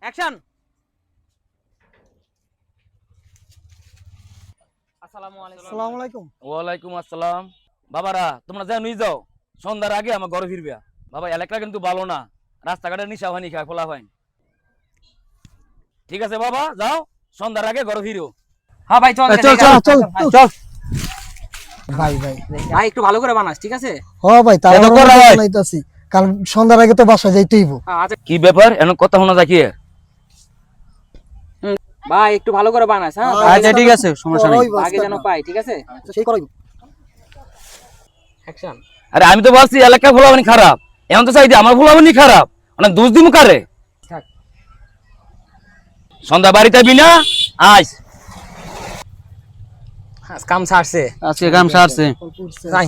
Action. আসসালামু আলাইকুম। ওয়ালাইকুম আসসালাম। বাবারা তোমরা যা নিয়ে যাও, সন্ধ্যার আগে আমার ঘরে ফিরবে। বাবা এলাকা কিন্তু ভালো না, রাস্তাঘাটে নিশা হয়নি খায় খোলা হয়। ঠিক আছে বাবা, যাও, সন্ধ্যার আগে ঘরে ফিরো। হ্যাঁ ভাই চল চল চল চল চল ভাই ভাই ভাই একটু ভালো করে বানাস, ঠিক আছে? ভাই তার কেন করা হয়? বানাইতাছি, কারণ সন্ধ্যার আগে তো বাসা যাইতেইব। আচ্ছা কি ব্যাপার, এমন কথা শোনা যায় কি? ভাই একটু ভালো করে বানাস। হ্যাঁ আচ্ছা ঠিক আছে, সমস্যা নেই। আগে যেন পাই, ঠিক আছে? সেই করাইব। অ্যাকশন। আরে আমি তো বলছি এলাকা ফুলাবানি খারাপ, এমন তো চাই যে আমার ফুলাবানি খারাপ, মানে দোষ দিমু কারে? থাক। সন্ধ্যা বাড়িতে বিনা আইস। হ্যাঁ কাম ছাড়ছে। আজকে কাম সারছে। যাই।